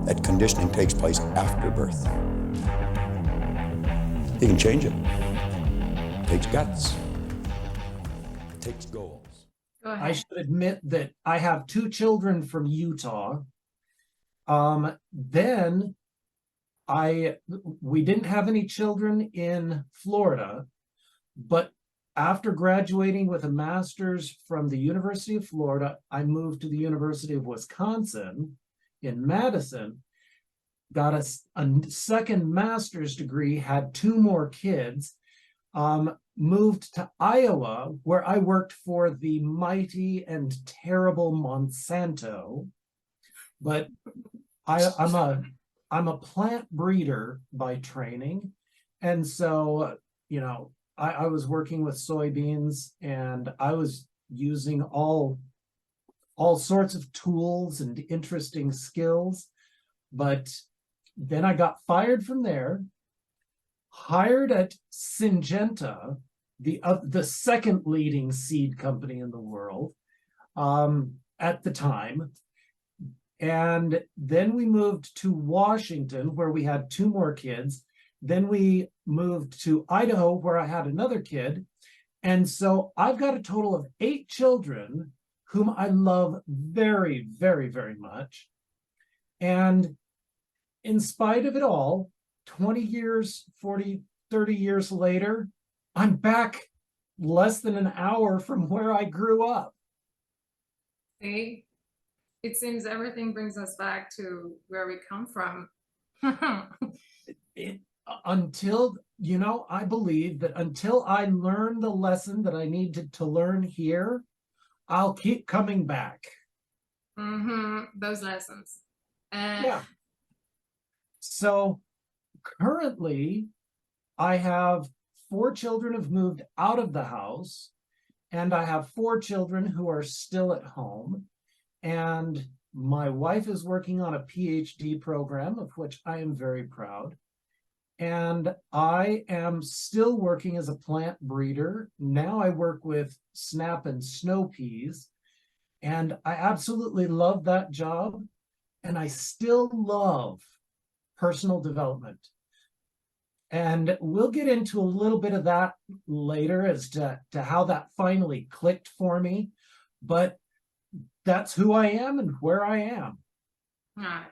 that conditioning takes place after birth. You can change it. It takes guts. It takes goals. Go ahead. I should admit that I have 2 children from Utah. Then we didn't have any children in Florida, but after graduating with a master's from the University of Florida, I moved to the University of Wisconsin in Madison, got a second master's degree, had 2 more kids, moved to Iowa, where I worked for the mighty and terrible Monsanto. But I'm a plant breeder by training. And so, I was working with soybeans, and I was using all sorts of tools and interesting skills. But then I got fired from there, hired at Syngenta, the second leading seed company in the world at the time. And then we moved to Washington, where we had 2 more kids. Then we moved to Idaho, where I had another kid. And so I've got a total of 8 children whom I love very, very, very much. And in spite of it all, 20 years, 40, 30 years later, I'm back less than an hour from where I grew up. See? It seems everything brings us back to where we come from. I believe that until I learn the lesson that I need to learn here, I'll keep coming back. Those lessons. Yeah. So currently, I have 4 children who've moved out of the house, and I have 4 children who are still at home. And my wife is working on a PhD program, of which I am very proud. And I am still working as a plant breeder. Now I work with snap and snow peas, and I absolutely love that job. And I still love personal development. And we'll get into a little bit of that later as to how that finally clicked for me. But that's who I am and where I am. All right.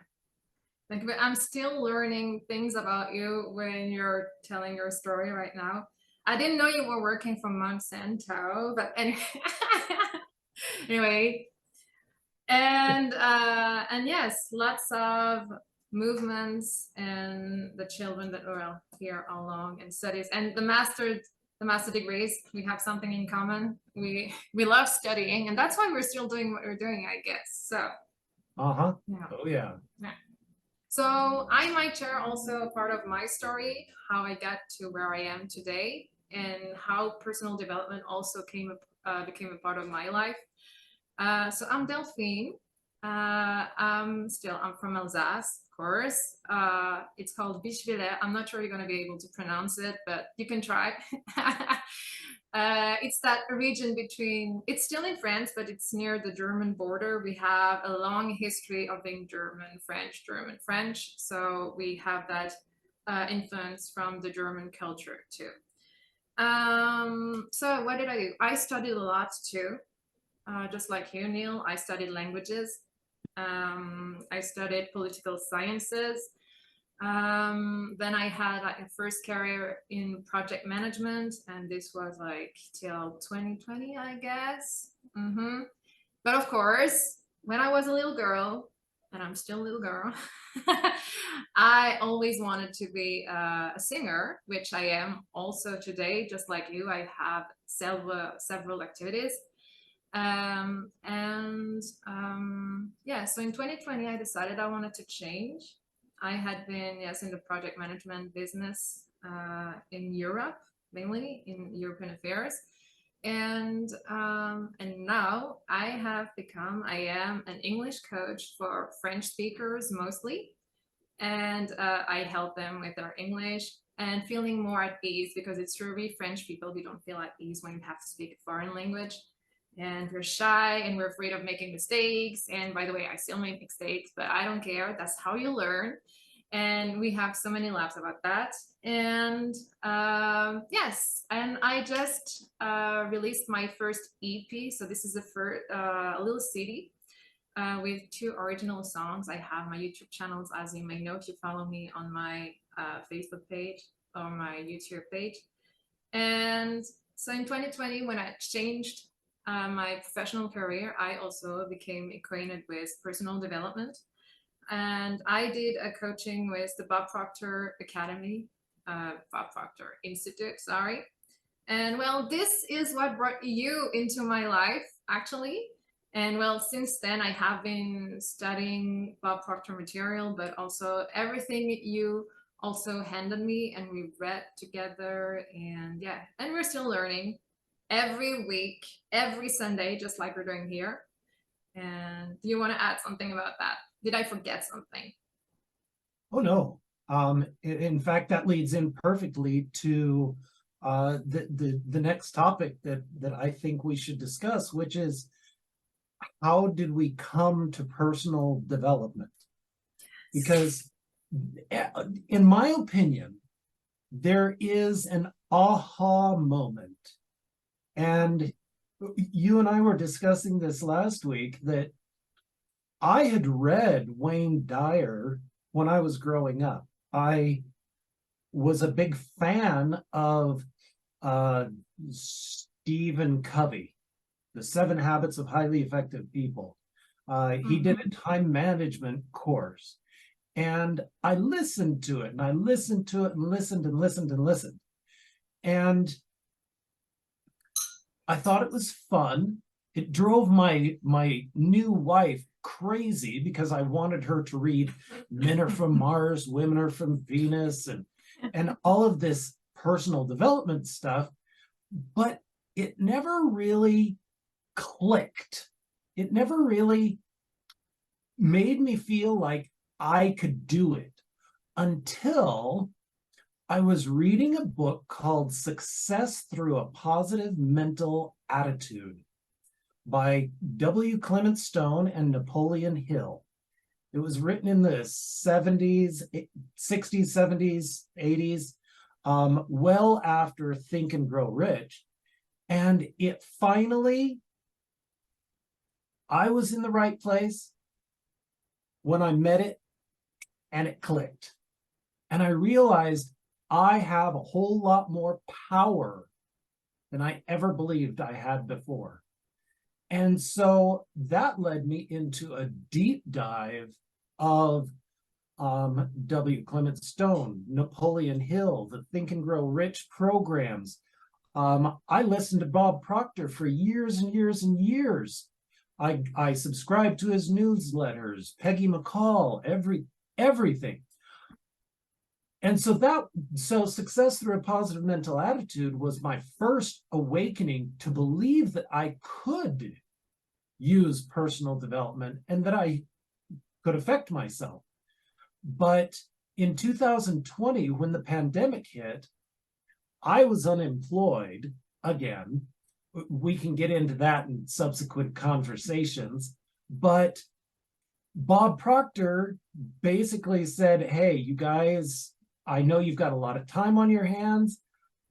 Thank you. I'm still learning things about you when you're telling your story right now. I didn't know you were working for Monsanto, but anyway. And yes, lots of movements and the children that are here along and studies and the master degrees. We have something in common. We love studying, and that's why we're still doing what we're doing, I guess. So Yeah. Oh yeah. So I might share also part of my story, how I got to where I am today, and how personal development also became a part of my life. So I'm Delphine. I'm from Alsace, of course. It's called Bischwiller. I'm not sure you're going to be able to pronounce it, but you can try. It's that region between, it's still in France, but it's near the German border. We have a long history of being German, French. So we have that influence from the German culture too. So what did I do? I studied a lot too. Just like you, Neil, I studied languages. I studied political sciences. Then I had like a first career in project management, and this was like till 2020, I guess. But of course, when I was a little girl, and I'm still a little girl, I always wanted to be a singer, which I am also today, just like you. I have several activities. So in 2020, I decided I wanted to change. I had been, yes, in the project management business in Europe, mainly in European affairs. And now I am an English coach for French speakers mostly. And I help them with their English and feeling more at ease, because it's true, we French people, we don't feel at ease when you have to speak a foreign language. and we're shy and we're afraid of making mistakes. And by the way, I still make mistakes, but I don't care. That's how you learn. And we have so many laughs about that. And yes, and I just released my first EP. So this is a little CD with 2 original songs. I have my YouTube channels, as you may know if you follow me on my Facebook page or my YouTube page. And so in 2020, when I changed my professional career, I also became acquainted with personal development. And I did a coaching with the Bob Proctor Academy, Bob Proctor Institute, sorry. And well, this is what brought you into my life, actually. And well, since then, I have been studying Bob Proctor material, but also everything you also handed me, and we read together. And yeah, and we're still learning every week, every Sunday, just like we're doing here. And do you want to add something about that? Did I forget something? Oh, no. In fact, that leads in perfectly to the next topic that I think we should discuss, which is how did we come to personal development? Because in my opinion, there is an aha moment. And you and I were discussing this last week, that I had read Wayne Dyer when I was growing up. I was a big fan of Stephen Covey, The 7 Habits of Highly Effective People. He did a time management course, and I listened to it, and I listened to it, and listened and listened and listened. And I thought it was fun. It drove my new wife crazy because I wanted her to read Men Are From Mars, Women Are From Venus, and all of this personal development stuff, but it never really clicked. It never really made me feel like I could do it until I was reading a book called Success Through a Positive Mental Attitude by W. Clement Stone and Napoleon Hill. It was written in the 70s, 60s, 70s, 80s, well after Think and Grow Rich. And it finally, I was in the right place when I met it, and it clicked. And I realized I have a whole lot more power than I ever believed I had before. And so that led me into a deep dive of W. Clement Stone, Napoleon Hill, the Think and Grow Rich programs. I listened to Bob Proctor for years and years and years. I subscribed to his newsletters, Peggy McCall, everything. And so Success Through a Positive Mental Attitude was my first awakening to believe that I could use personal development and that I could affect myself. But in 2020, when the pandemic hit, I was unemployed again. We can get into that in subsequent conversations, but Bob Proctor basically said, hey, you guys, I know you've got a lot of time on your hands.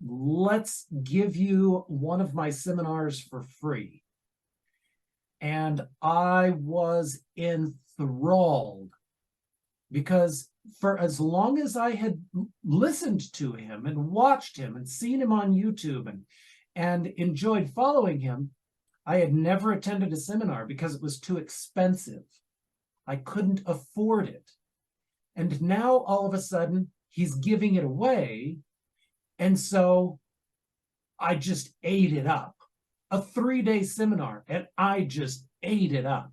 Let's give you one of my seminars for free. And I was enthralled because for as long as I had listened to him and watched him and seen him on YouTube and enjoyed following him, I had never attended a seminar because it was too expensive. I couldn't afford it. And now all of a sudden he's giving it away. And so I just ate it up. A 3-day seminar, and I just ate it up.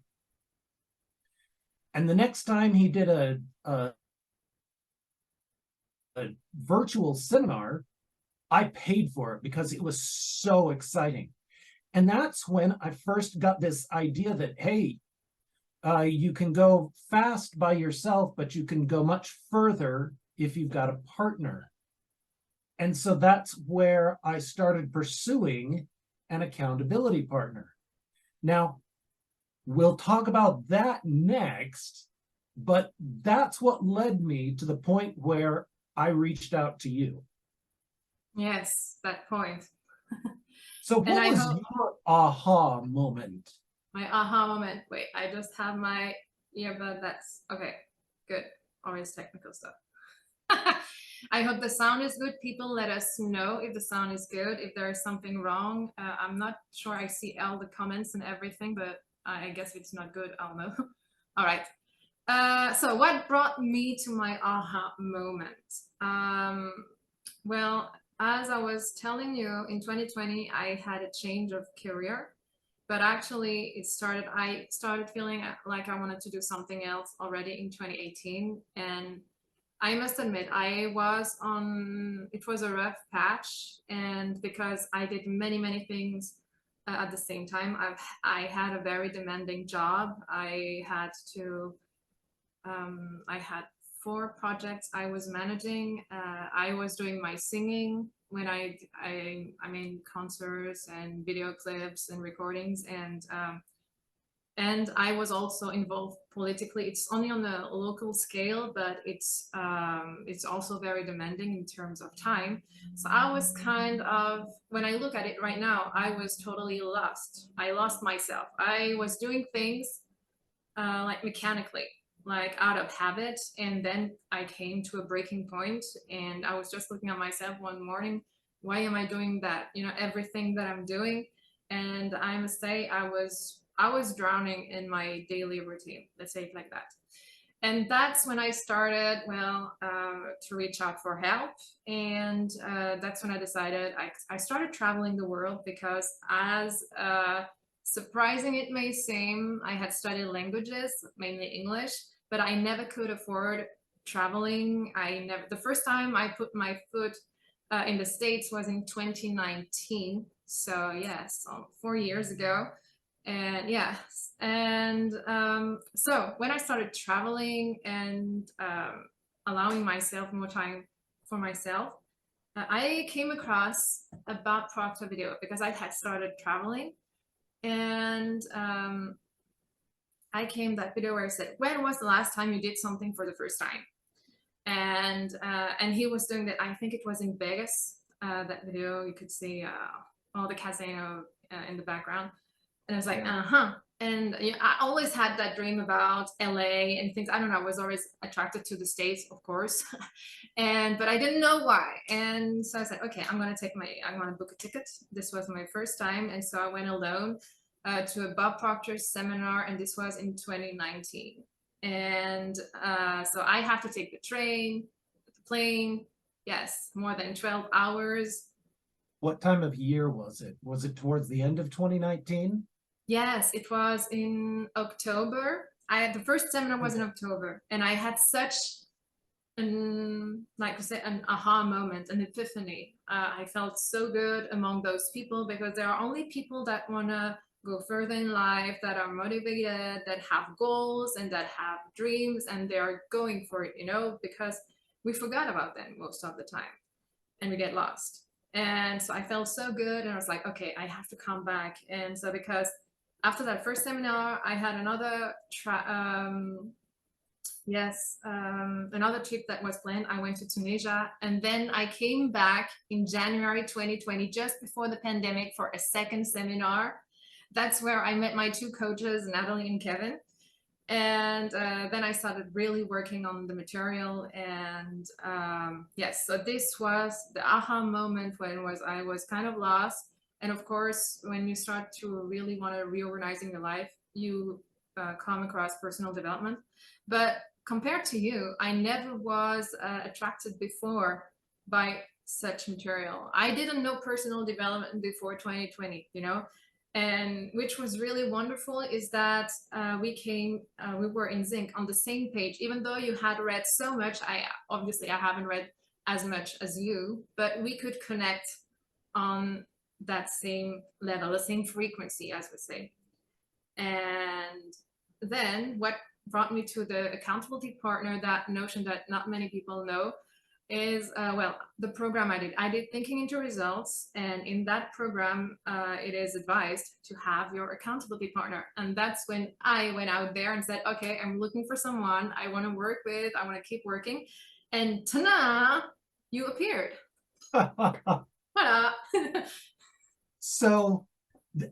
And the next time he did a virtual seminar, I paid for it because it was so exciting. And that's when I first got this idea that, hey, you can go fast by yourself, but you can go much further if you've got a partner. And so that's where I started pursuing an accountability partner. Now, we'll talk about that next, but that's what led me to the point where I reached out to you. Yes, that point. So And what I was hope your aha moment? my aha moment. Wait, I just have my earbud. That's okay. Good. Always technical stuff. I hope the sound is good. People let us know if the sound is good, if there is something wrong. I'm not sure I see all the comments and everything, but I guess if it's not good, I'll know. All right. So what brought me to my aha moment? Well, as I was telling you, in 2020, I had a change of career, but actually I started feeling like I wanted to do something else already in 2018. And I must admit, it was a rough patch. And because I did many, many things at the same time, I had a very demanding job. I had 4 projects I was managing. I was doing my singing when I mean concerts and video clips and recordings, and I was also involved politically. It's only on a local scale, but it's also very demanding in terms of time. So I was kind of, when I look at it right now, I was totally lost. I lost myself. I was doing things like mechanically, like out of habit. And then I came to a breaking point, and I was just looking at myself one morning. Why am I doing that? You know, everything that I'm doing. And I must say, I was drowning in my daily routine. Let's say it like that. And that's when I started, to reach out for help. And that's when I decided I started traveling the world because, as surprising it may seem, I had studied languages, mainly English, but I never could afford traveling. The first time I put my foot in the States was in 2019. So, yes, 4 years ago. And yes, and so when I started traveling and allowing myself more time for myself, I came across about Proctor Video because I had started traveling, and I came that video where I said, "When was the last time you did something for the first time?" And he was doing that. I think it was in Vegas. That video, you could see all the casino in the background. And I was like, Yeah. And I always had that dream about LA and things. I don't know. I was always attracted to the States, of course, but I didn't know why. And so I said, okay, I'm gonna book a ticket. This was my first time, and so I went alone to a Bob Proctor seminar, and this was in 2019. And so I have to take the train, the plane. Yes, more than 12 hours. What time of year was it? Was it towards the end of 2019? Yes, it was in October. The first seminar was in October, and I had such like I said, an aha moment, an epiphany. I felt so good among those people because there are only people that wanna go further in life, that are motivated, that have goals and that have dreams, and they are going for it, because we forgot about them most of the time and we get lost. And so I felt so good, and I was like, okay, I have to come back. And so because after that first seminar, I had another another trip that was planned. I went to Tunisia, and then I came back in January 2020, just before the pandemic, for a second seminar. That's where I met my 2 coaches, Natalie and Kevin. And then I started really working on the material. And yes, so this was the aha moment when I was kind of lost. And of course, when you start to really want to reorganizing your life, you come across personal development. But compared to you, I never was attracted before by such material. I didn't know personal development before 2020, and which was really wonderful is that we were in sync on the same page. Even though you had read so much, I haven't read as much as you, but we could connect on that same level, the same frequency, as we say. And then what brought me to the accountability partner, that notion that not many people know. is, well, the program I did thinking into results, and in that program, it is advised to have your accountability partner. And that's when I went out there and said, okay, I'm looking for someone I want to work with, I want to keep working. And ta-da, you appeared. Ta-da. So,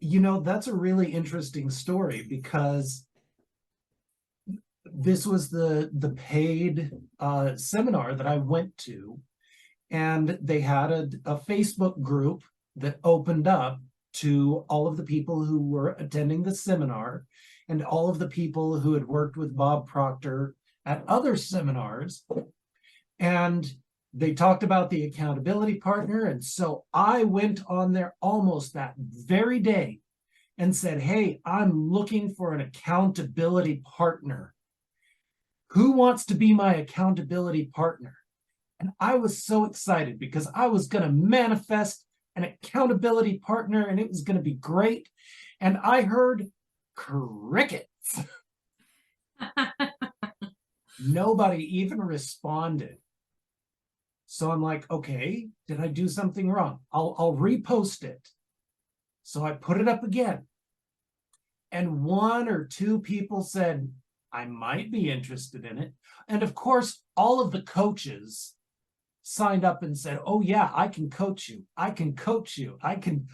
you know, that's a really interesting story, because this was the paid seminar that I went to, and they had a Facebook group that opened up to all of the people who were attending the seminar and all of the people who had worked with Bob Proctor at other seminars. And they talked about the accountability partner. And so I went on there almost that very day and said, hey, I'm looking for an accountability partner. Who wants to be my accountability partner? And I was so excited because I was going to manifest an accountability partner and it was going to be great. And I heard crickets. Nobody even responded. So I'm like, okay, did I do something wrong? I'll repost it. So I put it up again. And one or two people said, I might be interested in it. And of course, all of the coaches signed up and said, oh yeah, I can coach you. I can coach you. I can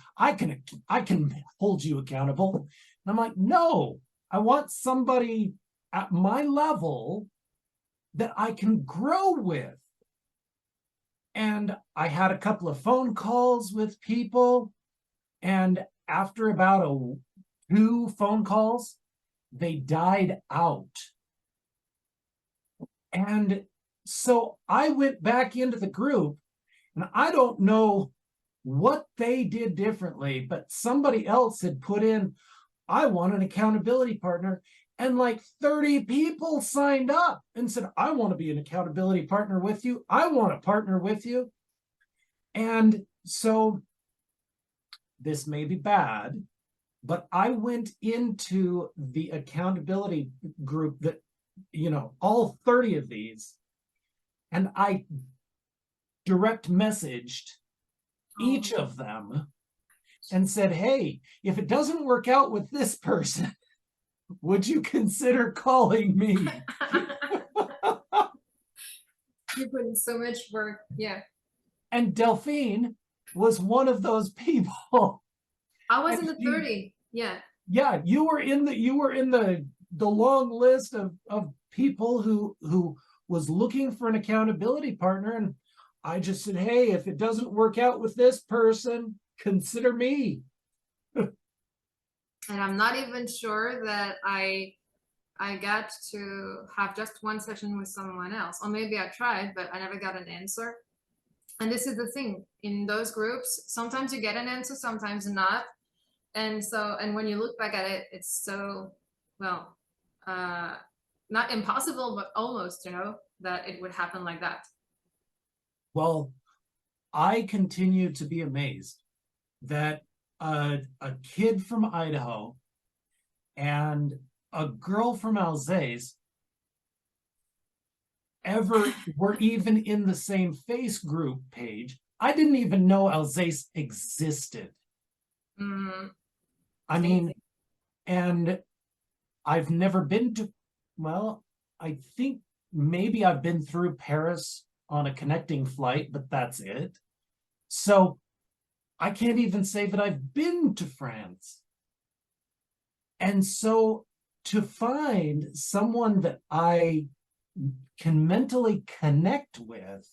hold you accountable. And I'm like, no, I want somebody at my level that I can grow with. And I had a couple of phone calls with people. And after about 2 phone calls, they died out. And so I went back into the group, and I don't know what they did differently, but somebody else had put in, I want an accountability partner. And like 30 people signed up and said, I want to be an accountability partner with you. I want to partner with you. And so this may be bad, but I went into the accountability group that, you know, all 30 of these, and I direct messaged each of them and said, hey, if it doesn't work out with this person, would you consider calling me? You put in so much work. Yeah. And Delphine was one of those people. I was in the 30. Yeah. Yeah, you were in the long list of people who was looking for an accountability partner. And I just said, hey, if it doesn't work out with this person, consider me. And I'm not even sure that I got to have just one session with someone else, or maybe I tried, but I never got an answer. And this is the thing, in those groups, sometimes you get an answer, sometimes not. And so, and when you look back at it, it's so, well, not impossible, but almost, you know, that it would happen like that. Well, I continue to be amazed that a kid from Idaho and a girl from Alsace ever were even in the same face group page. I didn't even know Alsace existed. I mean, and I've never been to, well, I think maybe I've been through Paris on a connecting flight, but that's it. So I can't even say that I've been to France. And so to find someone that I can mentally connect with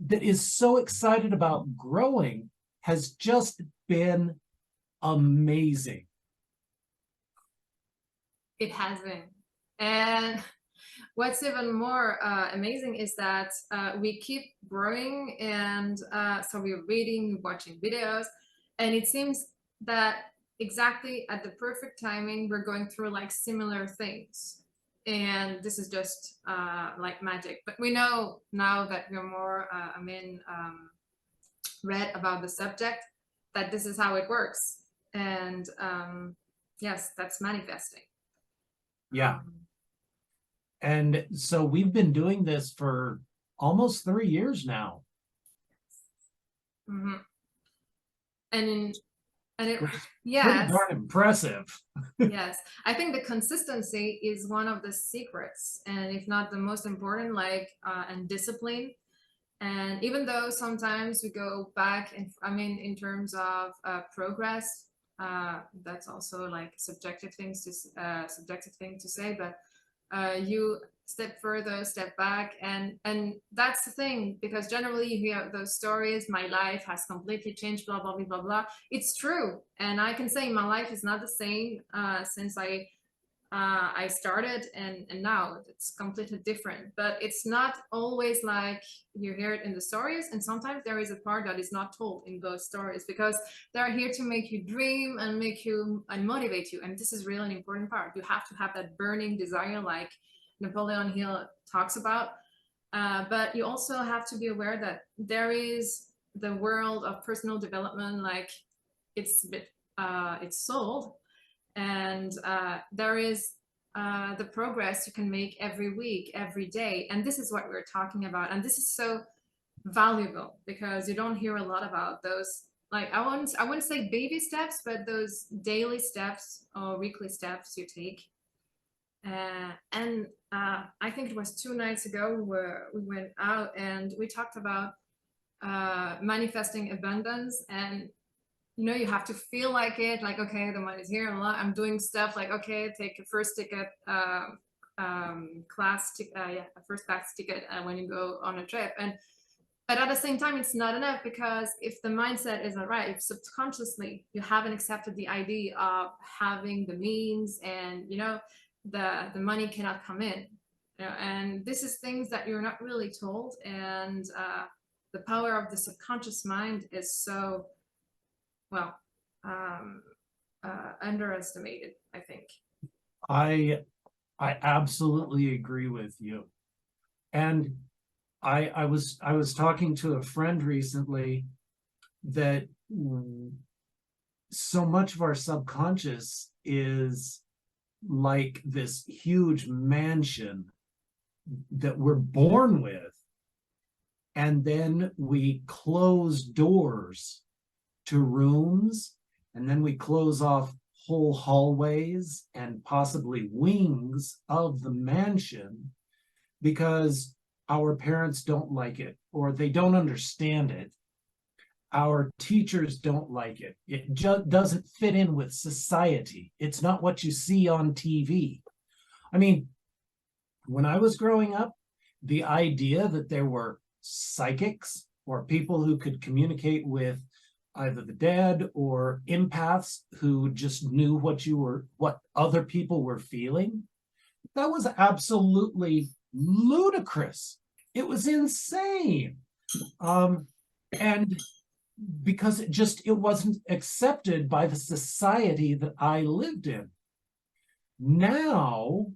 that is so excited about growing has just been amazing. It has been. And what's even more amazing is that we keep growing, and so we're reading, watching videos, and it seems that exactly at the perfect timing we're going through like similar things, and this is just like magic. But we know now that we're more read about the subject, that this is how it works. And yes, that's manifesting. Yeah. And so we've been doing this for almost 3 years now. Mhm. And it, Which is pretty yes, darn impressive. yes. I think the consistency is one of the secrets, and if not the most important, like, and discipline. And even though sometimes we go back, and I mean, in terms of progress, that's also like subjective subjective thing to say, but you step further, step back, and that's the thing, because generally you hear those stories, my life has completely changed, blah blah blah blah blah. It's true, and I can say my life is not the same since I started, and now it's completely different. But it's not always like you hear it in the stories, and sometimes there is a part that is not told in those stories, because they're here to make you dream and make you and motivate you, and this is really an important part. You have to have that burning desire, like Napoleon Hill talks about, but you also have to be aware that there is the world of personal development, like it's a bit it's sold, and there is the progress you can make every week, every day, and this is what we're talking about, and this is so valuable, because you don't hear a lot about those, like, I wouldn't say baby steps, but those daily steps or weekly steps you take. And I think it was 2 nights ago where we went out and we talked about manifesting abundance, and you have to feel like it, like, okay, the money's here, and I'm doing stuff like, okay, take a first ticket, class yeah, a first class ticket when you go on a trip. And but at the same time, it's not enough, because if the mindset isn't right, if subconsciously you haven't accepted the idea of having the means, and the money cannot come in, and this is things that you're not really told, and the power of the subconscious mind is so, well, underestimated, I think. I absolutely agree with you. And I was talking to a friend recently that so much of our subconscious is like this huge mansion that we're born with, and then we close doors to rooms, and then we close off whole hallways and possibly wings of the mansion because our parents don't like it, or they don't understand it. Our teachers don't like it. It just doesn't fit in with society. It's not what you see on TV. I mean, when I was growing up, the idea that there were psychics or people who could communicate with either the dead or empaths who just knew what other people were feeling, that was absolutely ludicrous. It was insane. And because it wasn't accepted by the society that I lived in. Now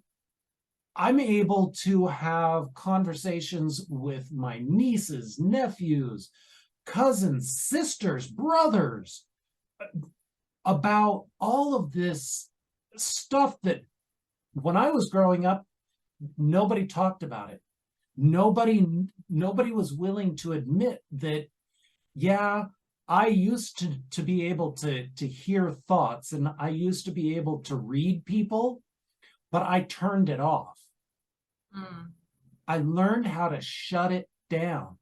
I'm able to have conversations with my nieces, nephews, cousins, sisters, brothers about all of this stuff that when I was growing up, nobody talked about it. Nobody was willing to admit that, yeah, I used to be able to hear thoughts, and I used to be able to read people, but I turned it off. I learned how to shut it down.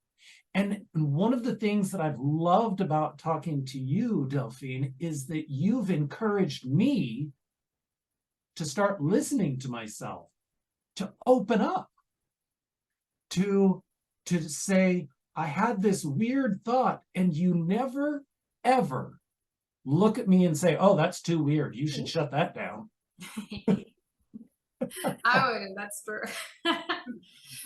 And one of the things that I've loved about talking to you, Delphine, is that you've encouraged me to start listening to myself, to open up, to say, I had this weird thought, and you never, ever look at me and say, oh, that's too weird. You should shut that down. I wouldn't, that's true.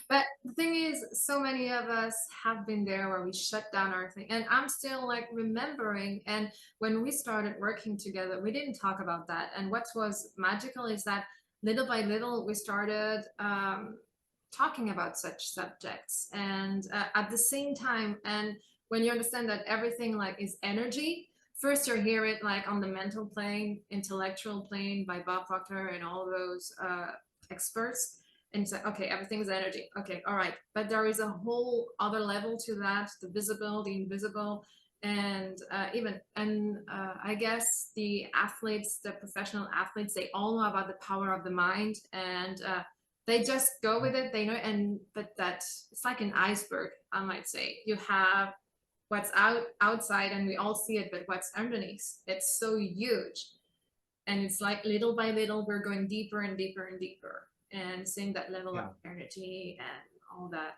But the thing is, so many of us have been there where we shut down our thing. And I'm still like remembering. And when we started working together, we didn't talk about that. And what was magical is that little by little, we started talking about such subjects. And at the same time, and when you understand that everything like is energy, first you hear it like on the mental plane, intellectual plane by Bob Proctor and all those experts. and it's like, okay, everything's energy. Okay, all right. But there is a whole other level to that, the visible, the invisible, and I guess the athletes, the professional athletes, they all know about the power of the mind, and they just go with it. They know, but that it's like an iceberg, I might say. You have what's outside, and we all see it, but what's underneath, it's so huge, and it's like little by little we're going deeper and deeper and deeper, and seeing that level of energy and all that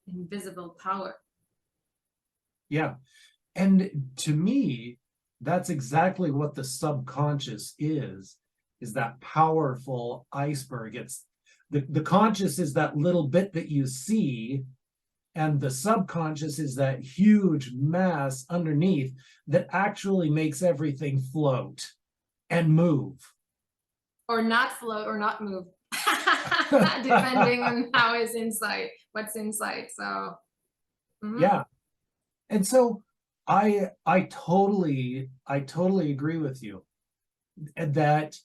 invisible power. Yeah. And to me, that's exactly what the subconscious is that powerful iceberg. It's the conscious is that little bit that you see, and the subconscious is that huge mass underneath that actually makes everything float and move. Or not float or not move. Depending on how it's inside, what's inside. So yeah. And so I totally agree with you that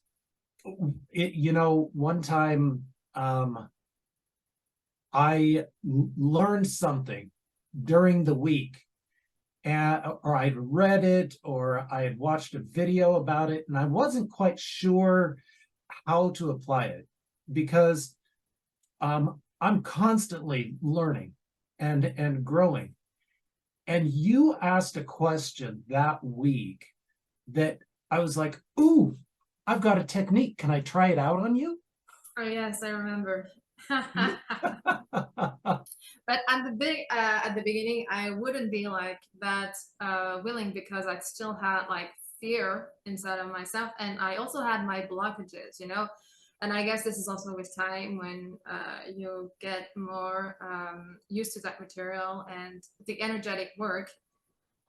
one time I learned something during the week, or I'd read it, or I had watched a video about it, and I wasn't quite sure how to apply it, because I'm constantly learning and growing. And you asked a question that week that I was like, ooh, I've got a technique. Can I try it out on you? Oh yes, I remember. But at the beginning, I wouldn't be like that willing, because I still had like fear inside of myself, and I also had my blockages, and I guess this is also with time when you get more used to that material and the energetic work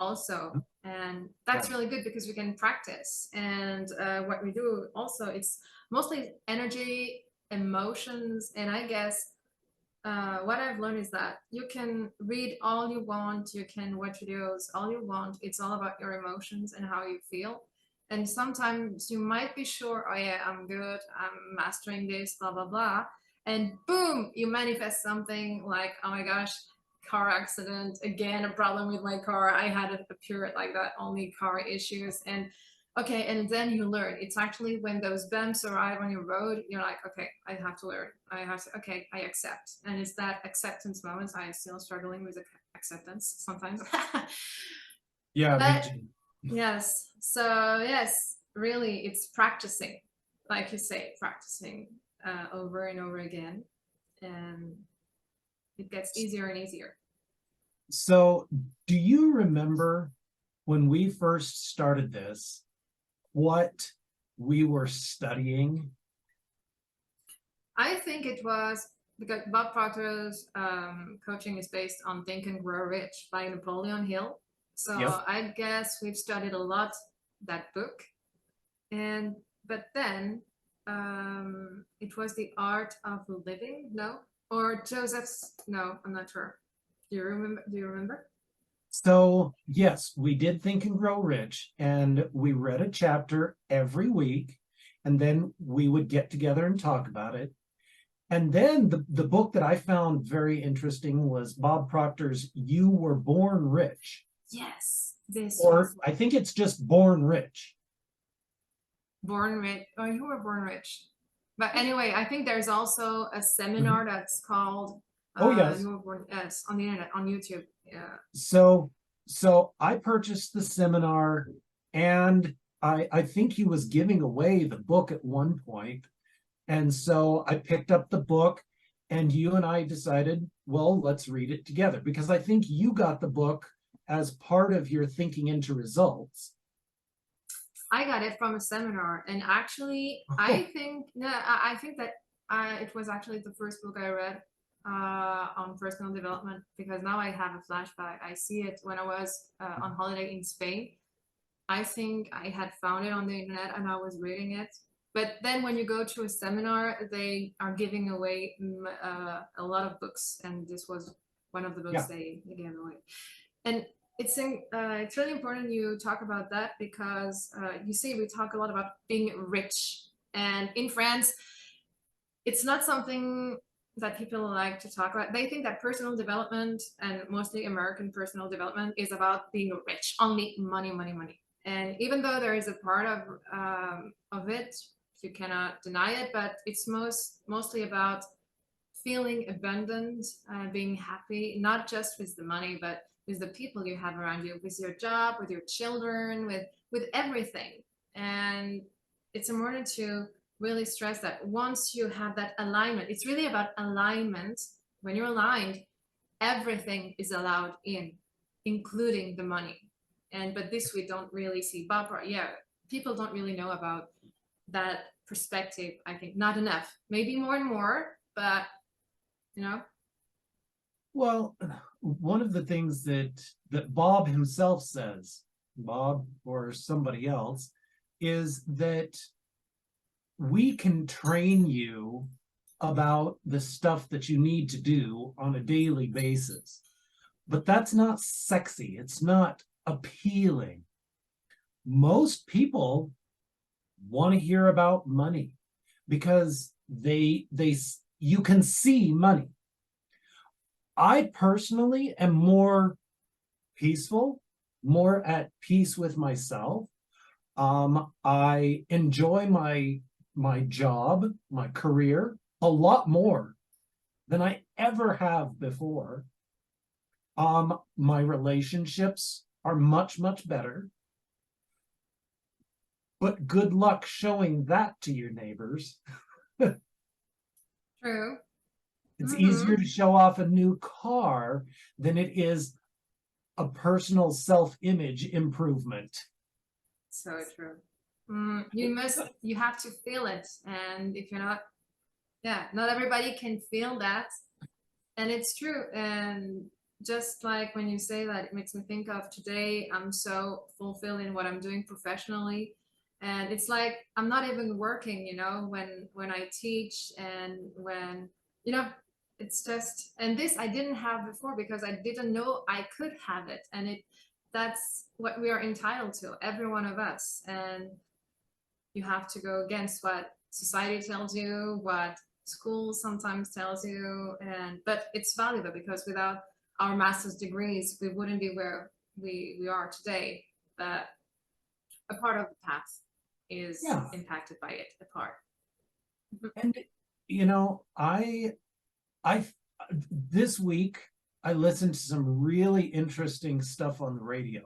also. And that's really good, because we can practice. And what we do also, it's mostly energy, emotions, and I guess what I've learned is that you can read all you want, you can watch videos all you want. It's all about your emotions and how you feel. And sometimes you might be sure, oh yeah, I'm good, I'm mastering this, blah, blah, blah. And boom, you manifest something like, oh my gosh, car accident, again, a problem with my car. I had a period like that, only car issues. And okay, and then you learn. It's actually when those bumps arrive on your road, you're like, okay, I have to learn. Okay, I accept. And it's that acceptance moment. I'm still struggling with acceptance sometimes. Yeah, but yes, so yes, really, it's practicing, like you say, practicing over and over again, and it gets easier and easier. So do you remember when we first started this, what we were studying? I think it was because Bob Proctor's coaching is based on Think and Grow Rich by Napoleon Hill. So I guess we've studied a lot that book. But then it was The Art of Living, no? Or Joseph's, no, I'm not sure. Do you remember? So yes, we did Think and Grow Rich, and we read a chapter every week, and then we would get together and talk about it. And then the book that I found very interesting was Bob Proctor's You Were Born Rich. Yes. Or I think it's just Born Rich. Born Rich. Oh, You Were Born Rich. But anyway, I think there's also a seminar that's called yes. You Were Born, yes, on the internet, on YouTube. Yeah. So I purchased the seminar, and I think he was giving away the book at one point. And so I picked up the book, and you and I decided, well, let's read it together, because I think you got the book as part of your Thinking into Results. I got it from a seminar, and actually, I think that it was actually the first book I read on personal development, because now I have a flashback. I see it when I was on holiday in Spain. I think I had found it on the internet and I was reading it. But then when you go to a seminar, they are giving away a lot of books, and this was one of the books they gave away. And it's really important you talk about that, because you see, we talk a lot about being rich, and in France, it's not something that people like to talk about. They think that personal development, and mostly American personal development, is about being rich, only money, money, money. And even though there is a part of it, you cannot deny it, but it's mostly about feeling abundant, being happy, not just with the money, but with the people you have around you, with your job, with your children, with everything. And it's important to really stress that once you have that alignment, it's really about alignment. When you're aligned, everything is allowed in, including the money. And but this we don't really see. Barbara, yeah, people don't really know about that perspective. I think not enough. Maybe more and more, but you know. Well, one of the things that Bob himself says, Bob or somebody else, is that we can train you about the stuff that you need to do on a daily basis. But that's not sexy. It's not appealing. Most people want to hear about money because you can see money. I personally am more peaceful, more at peace with myself. I enjoy my job, my career, a lot more than I ever have before. My relationships are much, much better. But good luck showing that to your neighbors. True. It's easier to show off a new car than it is a personal self-image improvement. So true. You have to feel it. And if you're not, yeah, not everybody can feel that. And it's true. And just like when you say that, it makes me think of today, I'm so fulfilled in what I'm doing professionally. And it's like I'm not even working, when I teach, and when, it's just, and this I didn't have before because I didn't know I could have it. And that's what we are entitled to, every one of us. And you have to go against what society tells you, what school sometimes tells you, but it's valuable because without our master's degrees, we wouldn't be where we are today. But a part of the path is impacted by it, a part. And I this week I listened to some really interesting stuff on the radio.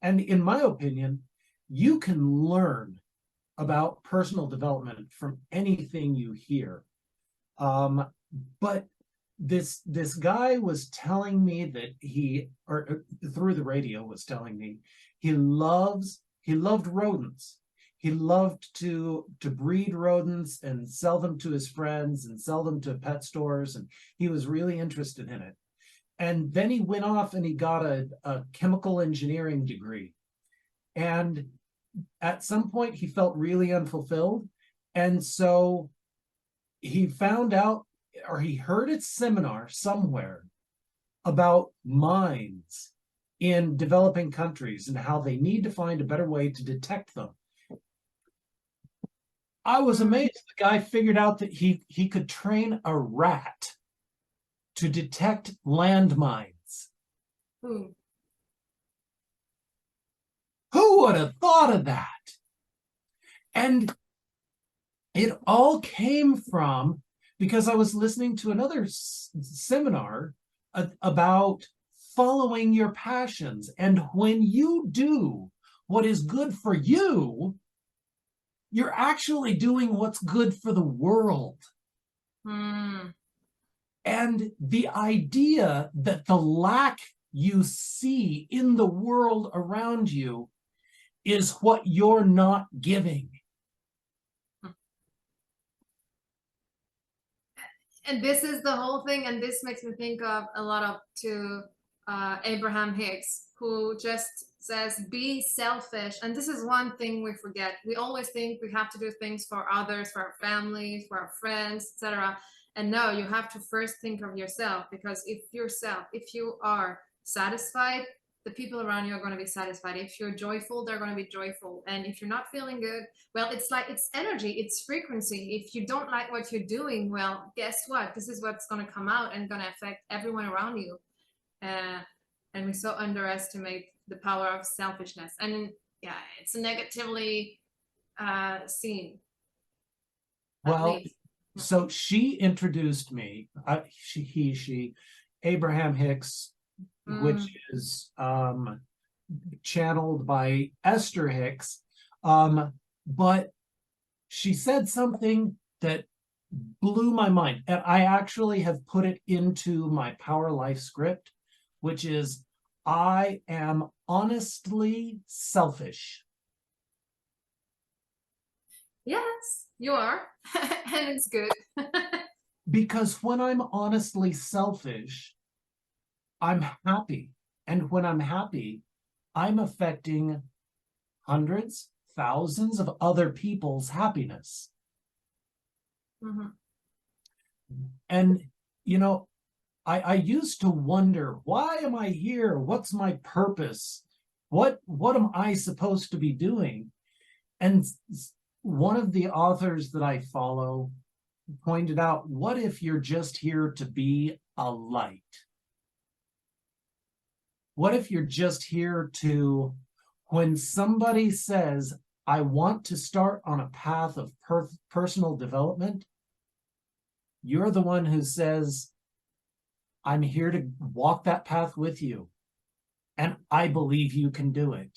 And in my opinion, you can learn about personal development from anything you hear. But this guy was telling me that through the radio was telling me he loved rodents. He loved to breed rodents and sell them to his friends and sell them to pet stores, and he was really interested in it. And then he went off and he got a chemical engineering degree. And at some point he felt really unfulfilled. And so he found out, or he heard a seminar somewhere about mines in developing countries and how they need to find a better way to detect them. I was amazed. The guy figured out that he could train a rat to detect landmines. Who would have thought of that? And it all came from, because I was listening to another seminar about following your passions. And when you do what is good for you, you're actually doing what's good for the world. And the idea that the lack you see in the world around you is what you're not giving. And this is the whole thing, and this makes me think of a lot of Abraham Hicks, who just says, be selfish. And this is one thing we forget. We always think we have to do things for others, for our families, for our friends, etc. And no, you have to first think of yourself, because if you are satisfied, the people around you are going to be satisfied. If you're joyful, they're going to be joyful. And if you're not feeling good, well, it's like it's energy, it's frequency. If you don't like what you're doing, well, guess what? This is what's going to come out and going to affect everyone around you. And we so underestimate the power of selfishness. And yeah, it's negatively seen. At Well, least. so she introduced me, she, Abraham Hicks, which is channeled by Esther Hicks. But she said something that blew my mind. And I actually have put it into my Power Life script, which is, I am honestly selfish. Yes, you are. And it's good. Because when I'm honestly selfish, I'm happy. And when I'm happy, I'm affecting hundreds, thousands of other people's happiness. Mm-hmm. And, you know, I used to wonder, why am I here? What's my purpose? What am I supposed to be doing? And one of the authors that I follow pointed out, what if you're just here to be a light? What if you're just here to, when somebody says, I want to start on a path of personal development, you're the one who says, I'm here to walk that path with you. And I believe you can do it.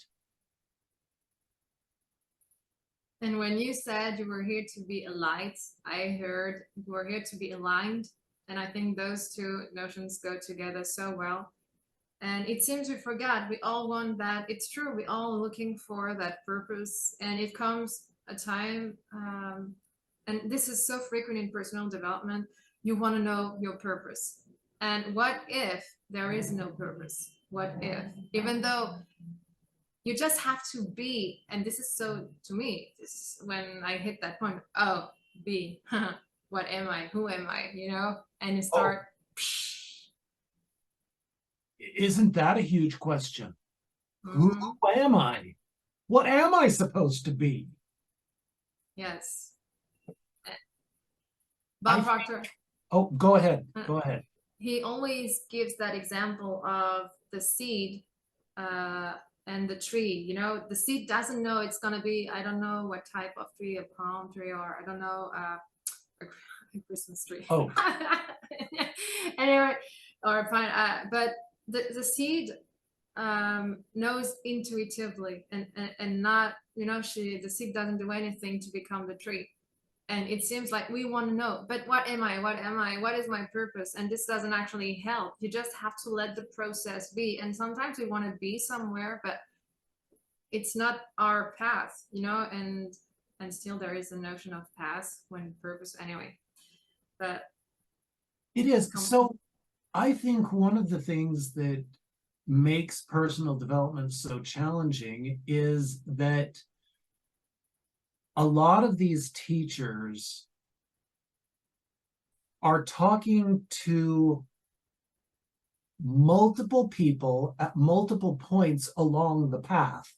And when you said you were here to be a light, I heard you were here to be aligned. And I think those two notions go together so well. And it seems we forgot, we all want that. It's true, we all looking for that purpose. And it comes a time, and this is so frequent in personal development, you want to know your purpose. And what if there is no purpose? What if? Even though you just have to be, and this is so, to me, this is when I hit that point, oh, be, what am I? Who am I? You know? And you start. Isn't that a huge question? Mm-hmm. Who am I? What am I supposed to be? Yes. Bob Proctor. Oh, go ahead. Go ahead. He always gives that example of the seed and the tree. You know, the seed doesn't know it's going to be, I don't know what type of tree, a palm tree, or I don't know, a Christmas tree. Oh. Anyway, or a pine, but the seed knows intuitively and not, you know, the seed doesn't do anything to become the tree. And it seems like we want to know, but what am I? What am I? What is my purpose? And this doesn't actually help. You just have to let the process be. And sometimes we want to be somewhere, but it's not our path, you know, and still there is a notion of path when purpose anyway. But it is. So I think one of the things that makes personal development so challenging is that a lot of these teachers are talking to multiple people at multiple points along the path.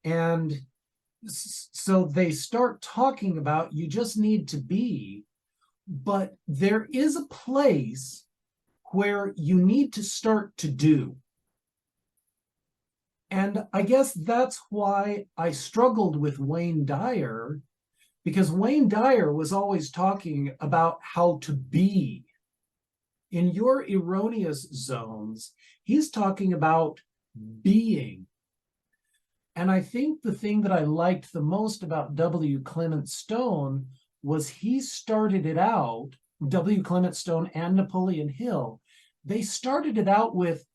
And so they start talking about, you just need to be, but there is a place where you need to start to do. And I guess that's why I struggled with Wayne Dyer, because Wayne Dyer was always talking about how to be. In your erroneous zones, he's talking about being. And I think the thing that I liked the most about W. Clement Stone was he started it out, W. Clement Stone and Napoleon Hill, they started it out with,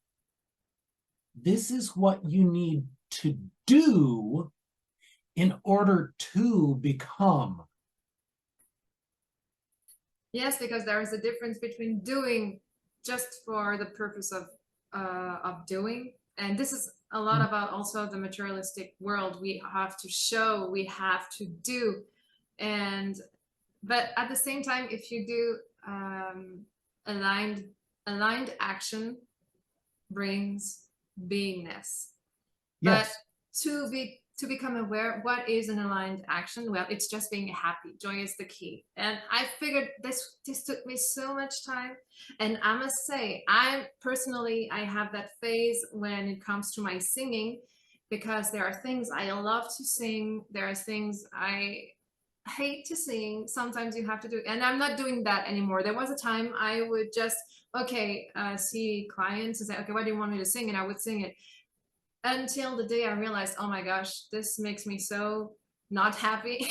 this is what you need to do in order to become. Yes, because there is a difference between doing just for the purpose of doing, and this is a lot about also the materialistic world. We have to show, we have to do, but at the same time, if you do aligned action, brings beingness. Yes. But to become aware, what is an aligned action? Well, it's just being happy. Joy is the key. And I figured this took me so much time. And I must say, I have that phase when it comes to my singing, because there are things I love to sing. There are things I hate to sing. Sometimes you have to do, and I'm not doing that anymore. There was a time I would just, okay, see clients and say, okay, what do you want me to sing? And I would sing it, until the day I realized, oh my gosh, this makes me so not happy.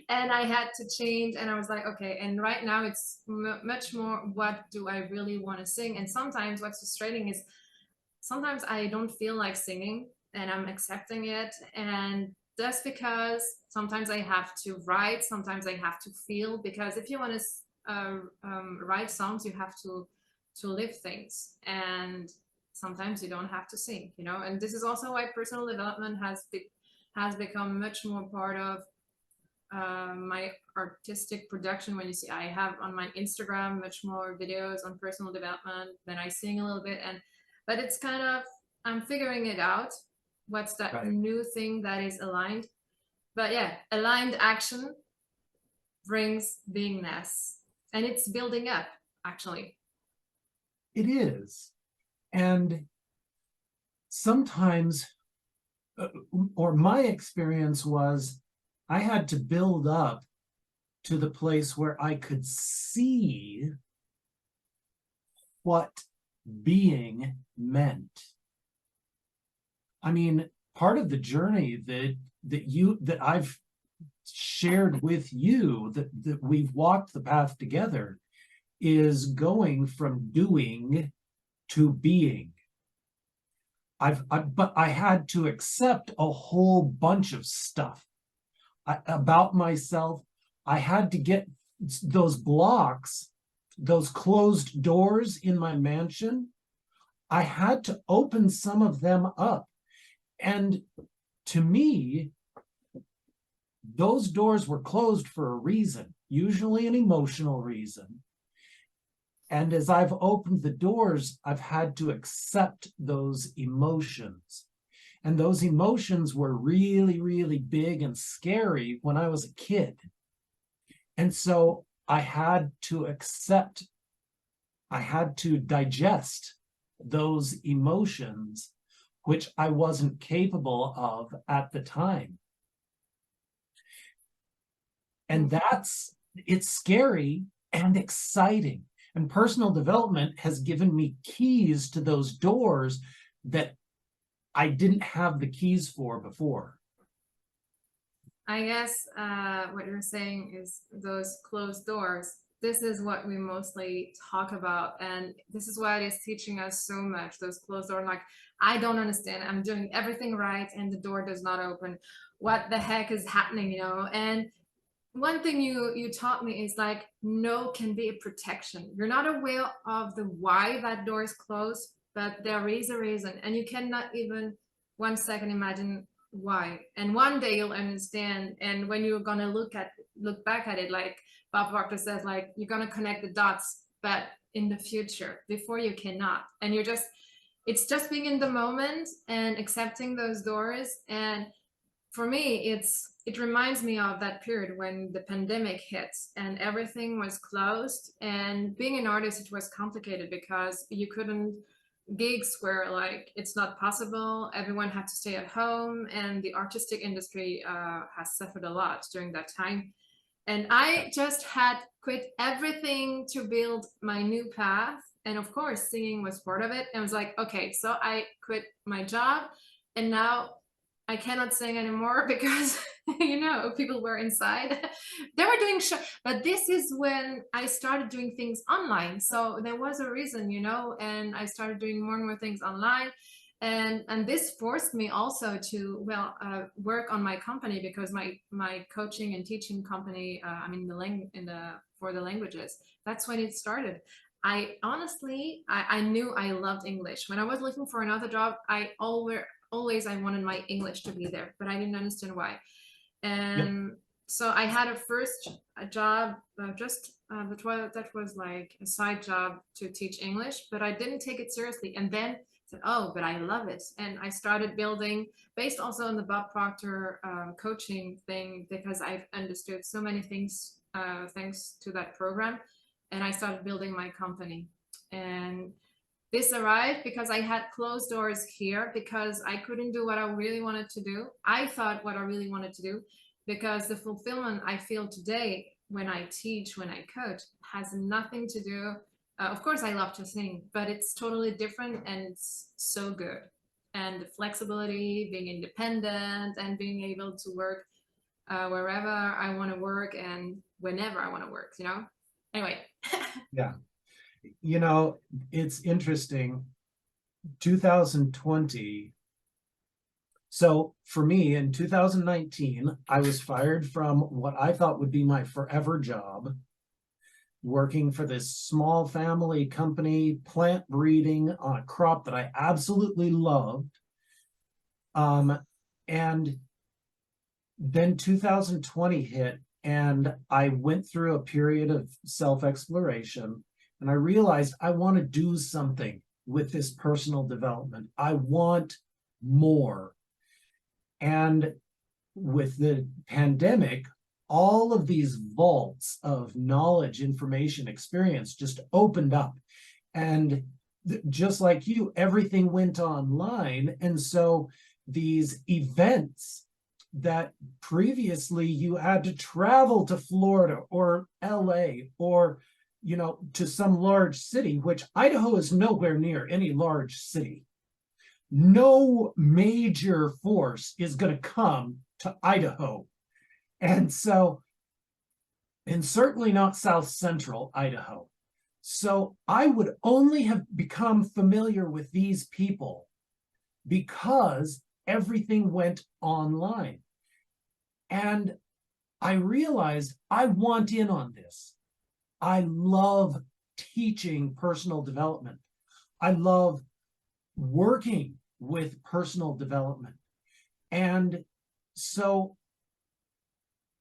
And I had to change, and I was like, okay. And right now it's much more, what do I really want to sing? And sometimes what's frustrating is sometimes I don't feel like singing, and I'm accepting it. And that's because sometimes I have to write, sometimes I have to feel, because if you want to write songs, you have to live things. And sometimes you don't have to sing, you know. And this is also why personal development has become much more part of my artistic production. When you see, I have on my Instagram much more videos on personal development than I sing a little bit. And but it's kind of, I'm figuring it out, what's that Right. new thing that is aligned. But yeah, aligned action brings beingness, and it's building up, actually. It is. And sometimes, or my experience was, I had to build up to the place where I could see what being meant. I mean, part of the journey that I've shared with you, that we've walked the path together, is going from doing to being. But I had to accept a whole bunch of stuff about myself. I had to get those blocks, those closed doors in my mansion. I had to open some of them up. And to me, those doors were closed for a reason, usually an emotional reason. And as I've opened the doors, I've had to accept those emotions. And those emotions were really, really big and scary when I was a kid. And so I had to accept, I had to digest those emotions, which I wasn't capable of at the time. And it's scary and exciting. And personal development has given me keys to those doors that I didn't have the keys for before. I guess what you're saying is those closed doors. This is what we mostly talk about, and this is why it is teaching us so much. Those closed doors, like, I don't understand. I'm doing everything right, and the door does not open. What the heck is happening, you know? And one thing you taught me is, like, no can be a protection. You're not aware of the why that door is closed, but there is a reason, and you cannot even 1 second imagine why. And one day you'll understand, and when you're gonna look back at it, like Bob Proctor says, like, you're gonna connect the dots, but in the future, before you cannot. And it's just being in the moment and accepting those doors. And for me, it reminds me of that period when the pandemic hit and everything was closed. And being an artist, it was complicated because you couldn't, gigs were like, it's not possible. Everyone had to stay at home, and the artistic industry has suffered a lot during that time. And I just had quit everything to build my new path. And of course, singing was part of it. And I was like, okay, so I quit my job, and now I cannot sing anymore because, you know, people were inside. They were doing show, but this is when I started doing things online. So there was a reason, you know, and I started doing more and more things online. And this forced me also to, work on my company, because my coaching and teaching company, for the languages, that's when it started. I honestly, I knew I loved English. When I was looking for another job, I always I wanted my English to be there, but I didn't understand why. Yep. And So I had a job, that was like a side job to teach English, but I didn't take it seriously. And then said, oh, but I love it. And I started building, based also on the Bob Proctor coaching thing, because I've understood so many things thanks to that program. And I started building my company. And this arrived because I had closed doors here because I couldn't do what I really wanted to do. I thought what I really wanted to do, because the fulfillment I feel today when I teach, when I coach, has nothing to do. Of course, I love to sing, but it's totally different and it's so good. And the flexibility, being independent, and being able to work wherever I want to work and whenever I want to work, you know? Anyway. Yeah. You know, it's interesting. 2020. So for me in 2019, I was fired from what I thought would be my forever job, working for this small family company, plant breeding on a crop that I absolutely loved. And then 2020 hit, and I went through a period of self-exploration, and I realized I want to do something with this personal development. I want more. And with the pandemic, all of these vaults of knowledge, information, experience just opened up. And just like you, everything went online. And so these events that previously you had to travel to Florida or LA or, you know, to some large city, which Idaho is nowhere near any large city. No major force is going to come to Idaho. And so, and certainly not South Central Idaho. So I would only have become familiar with these people because everything went online. And I realized I want in on this. I love teaching personal development. I love working with personal development. And so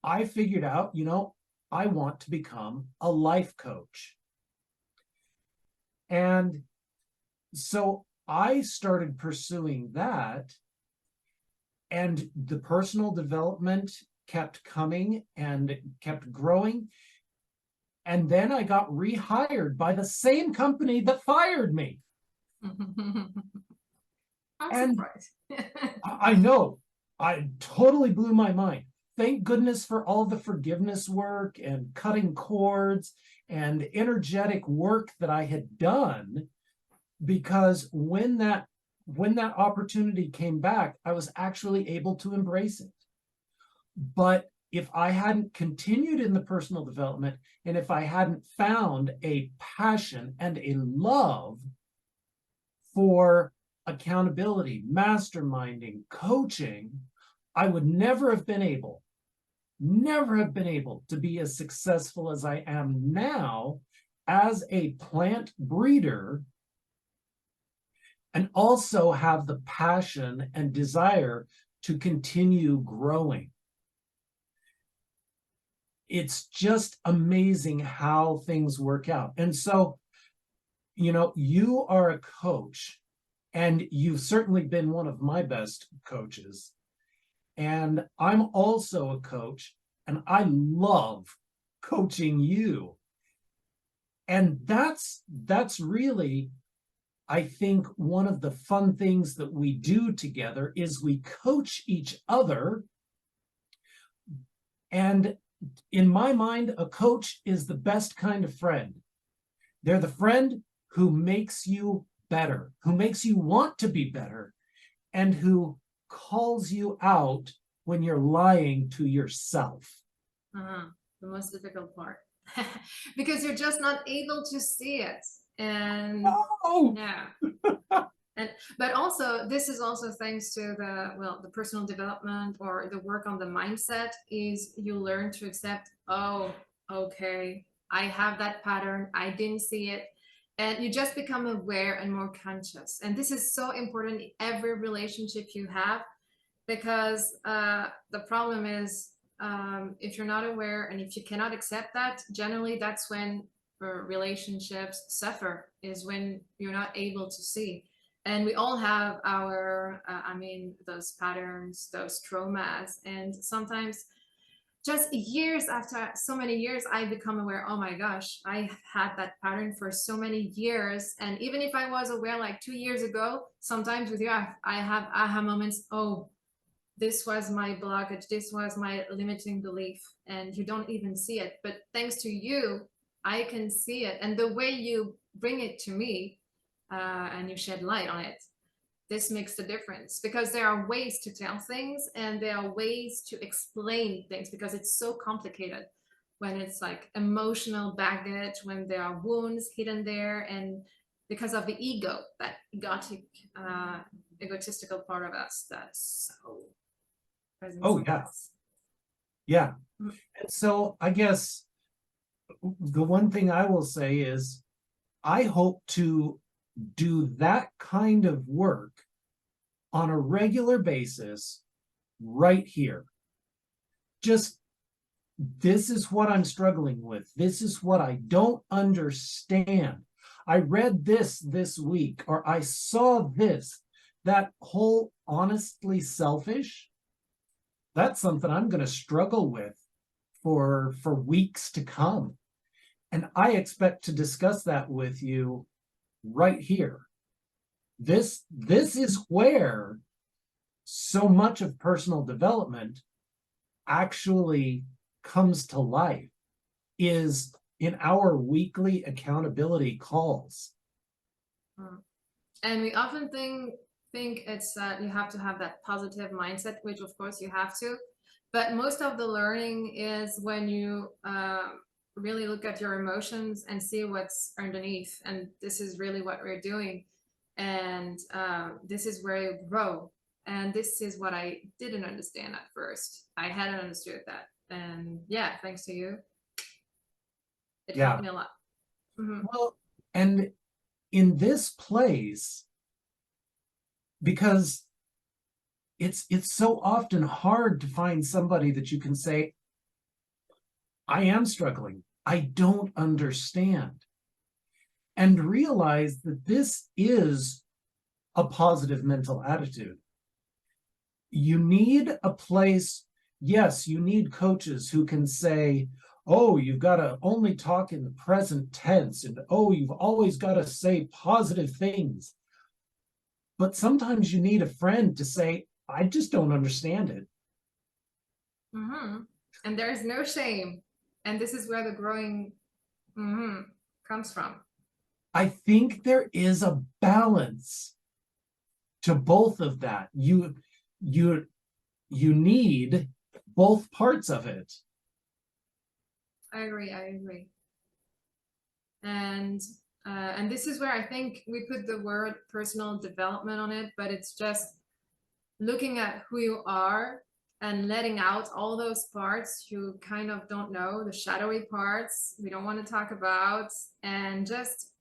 I figured out, you know, I want to become a life coach. And so I started pursuing that, and the personal development kept coming and kept growing. And then I got rehired by the same company that fired me. I'm And surprised. I know, I totally blew my mind. Thank goodness for all the forgiveness work and cutting cords and energetic work that I had done, because when that opportunity came back, I was actually able to embrace it. But if I hadn't continued in the personal development, and if I hadn't found a passion and a love for accountability, masterminding, coaching, I would never have been able to be as successful as I am now as a plant breeder, and also have the passion and desire to continue growing. It's just amazing how things work out. And so, you know, you are a coach, and you've certainly been one of my best coaches. And I'm also a coach, and I love coaching you. And that's really, I think, one of the fun things that we do together is we coach each other. And in my mind, a coach is the best kind of friend. They're the friend who makes you better, who makes you want to be better, and who calls you out when you're lying to yourself. The most difficult part. Because you're just not able to see it. And no. yeah. But also, this is also thanks to the personal development or the work on the mindset, is you learn to accept, oh, okay, I have that pattern, I didn't see it. And you just become aware and more conscious. And this is so important in every relationship you have, because the problem is if you're not aware and if you cannot accept that, generally that's when relationships suffer, is when you're not able to see. And we all have our, those patterns, those traumas. And sometimes just years after so many years, I become aware, oh my gosh, I had that pattern for so many years. And even if I was aware like 2 years ago, sometimes with you, I have aha moments. Oh, this was my blockage. This was my limiting belief. And you don't even see it. But thanks to you, I can see it. And the way you bring it to me, and you shed light on it, this makes the difference, because there are ways to tell things and there are ways to explain things, because it's so complicated when it's like emotional baggage, when there are wounds hidden there, and because of the ego, that egotistical part of us that's so present. Oh, yeah. Yeah. Mm. And so I guess the one thing I will say is I hope to do that kind of work on a regular basis right here. Just, this is what I'm struggling with. This is what I don't understand. I read this week, or I saw this. That whole honestly selfish, that's something I'm going to struggle with for weeks to come. And I expect to discuss that with you right here. This is where so much of personal development actually comes to life, is in our weekly accountability calls. And we often think it's that you have to have that positive mindset, which of course you have to, but most of the learning is when you really look at your emotions and see what's underneath. And this is really what we're doing. And this is where you grow. And this is what I didn't understand at first. I hadn't understood that. And yeah, thanks to you, it helped me a lot. Mm-hmm. Well, and in this place, because it's so often hard to find somebody that you can say, I am struggling, I don't understand, and realize that this is a positive mental attitude. You need a place, yes, you need coaches who can say, oh, you've got to only talk in the present tense, and oh, you've always got to say positive things. But sometimes you need a friend to say, I just don't understand it. Mm-hmm. And there's no shame. And this is where the growing comes from. I think there is a balance to both of that. You need both parts of it. I agree. And this is where I think we put the word personal development on it, but it's just looking at who you are and letting out all those parts you kind of don't know, the shadowy parts we don't want to talk about, and just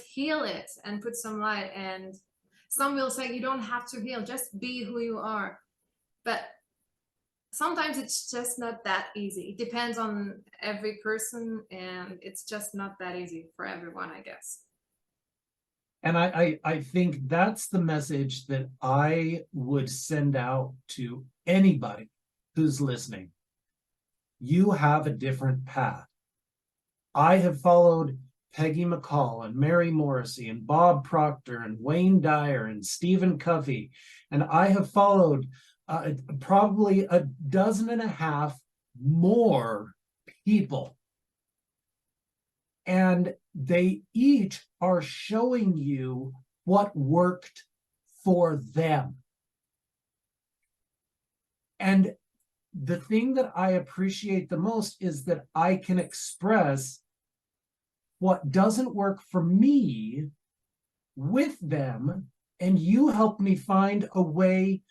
heal it and put some light. And some will say you don't have to heal, just be who you are. But sometimes it's just not that easy. It depends on every person, and it's just not that easy for everyone, I guess. And I think that's the message that I would send out to anybody who's listening. You have a different path. I have followed Peggy McCall and Mary Morrissey and Bob Proctor and Wayne Dyer and Stephen Covey, and I have followed probably 12.5 more people. And they each are showing you what worked for them. And the thing that I appreciate the most is that I can express what doesn't work for me with them, and you help me find a way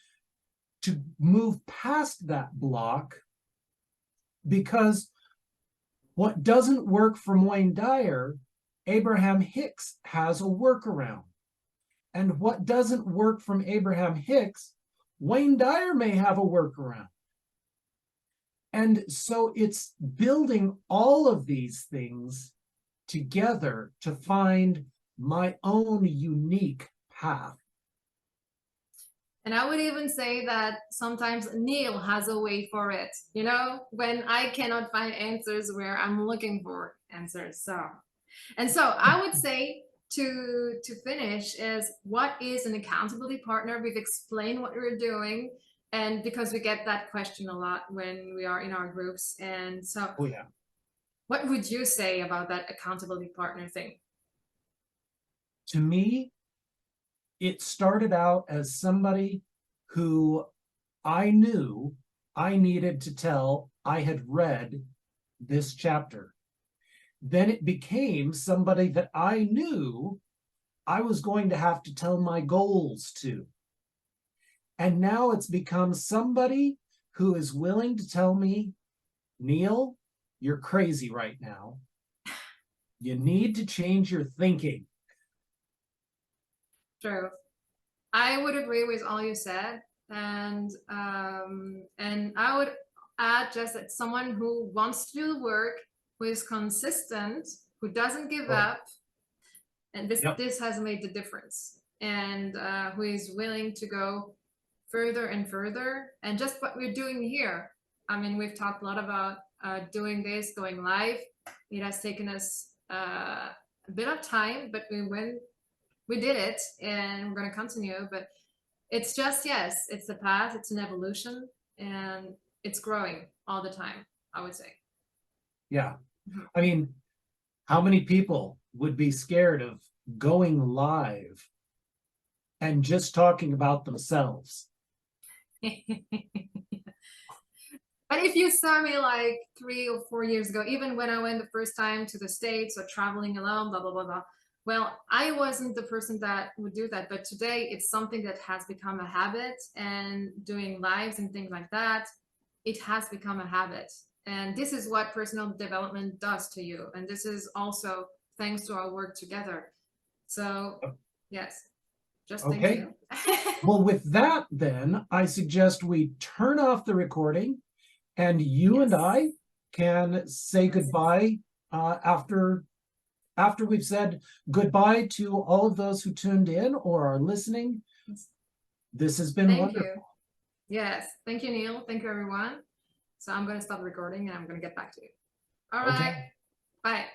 to move past that block, because what doesn't work from Wayne Dyer, Abraham Hicks has a workaround. And what doesn't work from Abraham Hicks, Wayne Dyer may have a workaround. And so it's building all of these things together to find my own unique path. And I would even say that sometimes Neil has a way for it, you know, when I cannot find answers where I'm looking for answers. So I would say to finish is, what is an accountability partner? We've explained what we're doing, and because we get that question a lot when we are in our groups. And so Oh yeah. what would you say about that accountability partner thing? To me, it started out as somebody who I knew I needed to tell I had read this chapter. Then it became somebody that I knew I was going to have to tell my goals to. And now it's become somebody who is willing to tell me, Neil, you're crazy right now. You need to change your thinking. True. I would agree with all you said, and I would add just that someone who wants to do the work, who is consistent, who doesn't give Right. up, and this Yep. this has made the difference, and who is willing to go further and further, and just what we're doing here. I mean, we've talked a lot about doing this, going live. It has taken us a bit of time, but we did it, and we're going to continue. But it's just, yes, it's a path, it's an evolution, and it's growing all the time, I would say. Yeah. Mhm. I mean, how many people would be scared of going live and just talking about themselves? But if you saw me like 3 or 4 years ago, even when I went the first time to the States or traveling alone, blah, blah, blah, blah. Well, I wasn't the person that would do that. But today it's something that has become a habit, and doing lives and things like that, it has become a habit. And this is what personal development does to you. And this is also thanks to our work together. So yes, just thank Okay. you. Well, with that, then I suggest we turn off the recording, and you and Yes. I can say goodbye after we've said goodbye to all of those who tuned in or are listening. This has been Thank wonderful. you. Yes. Thank you, Neil. Thank you, everyone. So I'm going to stop recording and I'm going to get back to you. All right. Okay. Bye.